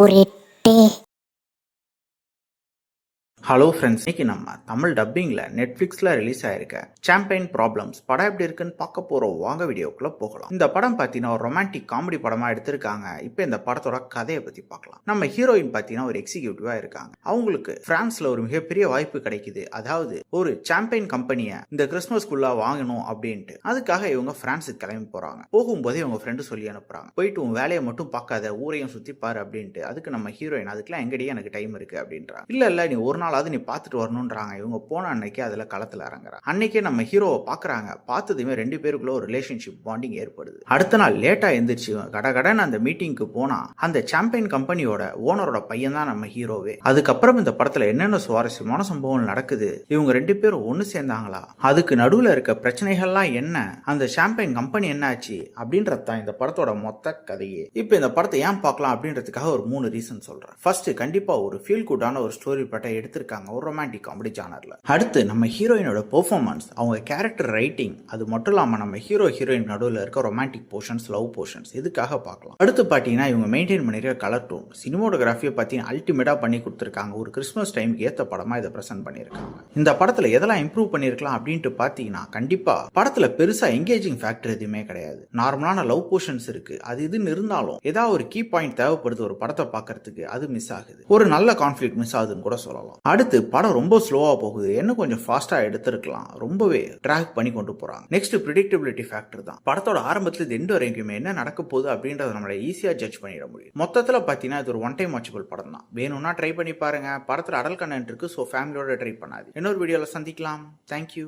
உருட்டு. Hello friends, இன்னைக்கு நம்ம தமிழ் டப்பிங்கில் நெட்ஃப்ளிக்ஸில் ரிலீஸ் ஆயிருக்க சாம்பியன் ப்ராப்ளம்ஸ் படம் எப்படி இருக்குன்னு பார்க்க போகிறோம். வாங்க வீடியோக்குள்ளே போகலாம். இந்த படம் பார்த்தீங்கன்னா ஒரு ரொமான்டிக் காமெடி படமாக எடுத்திருக்காங்க. இப்போ இந்த படத்தோட கதையை பற்றி பார்க்கலாம். நம்ம ஹீரோயின் பார்த்தீங்கன்னா ஒரு எக்ஸிக்யூட்டிவாக இருக்காங்க. அவங்களுக்கு பிரான்ஸில் ஒரு மிகப்பெரிய வாய்ப்பு கிடைக்குது. அதாவது ஒரு சாம்பியன் கம்பெனியை இந்த கிறிஸ்மஸ்க்குள்ளே வாங்கணும் அப்படின்ட்டு. அதுக்காக இவங்க பிரான்ஸுக்கு கிளம்பி போகிறாங்க. போகும்போதே இவங்க ஃப்ரெண்டு சொல்லி அனுப்புகிறாங்க, போயிட்டு உன் வேலையை மட்டும் பார்க்காத, ஊரையும் சுற்றி பாரு அப்படின்ட்டு. அதுக்கு நம்ம ஹீரோயின் அதுக்கெல்லாம் எங்கடியே எனக்கு டைம் இருக்குது அப்படின்றாங்க. இல்லை நீ ஒரு நாள் நீ பார்த்துட்டு வரணும்ன்றாங்க. இவங்க போன அன்னைக்கு அதுல களத்துல இறங்குறாங்க. அன்னைக்கே நம்ம ஹீரோவை பாக்குறாங்க. பார்த்ததுமே ரெண்டு பேருக்குள்ள ஒரு ரிலேஷன்ஷிப் பாண்டிங் ஏற்படுது. அடுத்த நாள் லேட்டா எந்திரிச்சு கடகடன்னு அந்த மீட்டிங்க்கு போனா அந்த சாம்பியன் கம்பெனியோட ஓனரோட பையன் தான் நம்ம ஹீரோவே. அதுக்கப்புறம் இந்த படத்துல என்னென்ன சுவாரஸ்யமான சம்பவம் நடக்குது, இவங்க ரெண்டு பேரும் ஒண்ணு சேர்ந்தாங்களா, அதுக்கு நடுவுல இருக்க பிரச்சனைகள்லாம் என்ன, அந்த சாம்பியன் கம்பெனி என்னாச்சு அப்படின்றதான் இந்த படத்தோட மொத்த கதையே. இப்போ இந்த படத்தை ஏன் பார்க்கலாம் அப்படின்றதுக்காக ஒரு 3 ரீசன் சொல்றேன். ஃபர்ஸ்ட், கண்டிப்பா ஒரு ஃபீல் குட்டான ஒரு ஸ்டோரி பட்டை எடுத்திருக்காங்க ஒரு ரொமான்டிக் காமெடி ஜானர்ல. அடுத்து நம்ம ஹீரோயினோட பெர்ஃபார்மன்ஸ், அவங்க கேரக்டர் ரைட்டிங், அது மட்டும் இல்லாம நம்ம ஹீரோயின் நடுவில் இருக்க ரொமான்டிக் போர்ஷன்ஸ், லவ் போர்ஷன்ஸ், இதுக்காக பார்க்கலாம். அடுத்து பாத்தீங்கன்னா இவங்க மெயின்டைன் பண்ணிருக்க கலர் டோன், சினிமோட்டோகிராஃபியை பத்தி அல்டிமேட்டா பண்ணி கொடுத்திருக்காங்க. ஒரு கிறிஸ்மஸ் டைமுக்கு ஏத்த படமா இதை பிரசன்ட் பண்ணிருக்காங்க. இந்த படத்துல எதெல்லாம் இம்ப்ரூவ் பண்ணிருக்கலாம் அப்படின்ட்டு பாத்தீங்கன்னா, கண்டிப்பா படத்துல பெருசா எங்கேஜிங் ஃபேக்டர் எதுவுமே கிடையாது. நார்மலான லவ் போர்ஷன்ஸ் இருக்கு. அது இதுன்னு இருந்தாலும் ஏதாவது ஒரு கீ பாயிண்ட் தேவைப்படுது ஒரு படத்தை பார்க்கறதுக்கு, அது மிஸ் ஆகுது. ஒரு நல்ல கான்ஃபிளிக்ட் மிஸ் ஆகுதுன்னு கூட சொல்லலாம். அடுத்து படம் ரொம்ப ஸ்லோவா போகுது. என்ன கொஞ்சம் ஃபாஸ்டா எடுத்திருக்கலாம். ரொம்பவே ட்ராக் பண்ணி கொண்டு போறாங்க. நெக்ஸ்ட் பிரெடிக்டபிலிட்டி ஃபேக்டர் தான். படத்தோட ஆரம்பத்துல இது எண்ட் வரைக்குமே என்ன நடக்க போகுது அப்படின்றத நம்மள ஈஸியா ஜட்ஜ் பண்ணிட முடியும். மொத்தத்துல பாத்தீங்கன்னா இது ஒரு ஒன் டைம் வாட்சபிள் படம் தான். வேணும்னா ட்ரை பண்ணி பாருங்க. படத்துல அடல் கண்டென்ட் இருக்கு, ஸோ ஃபேமிலியோட ட்ரை பண்ணாது. இன்னொரு வீடியோல சந்திக்கலாம். தேங்க்யூ.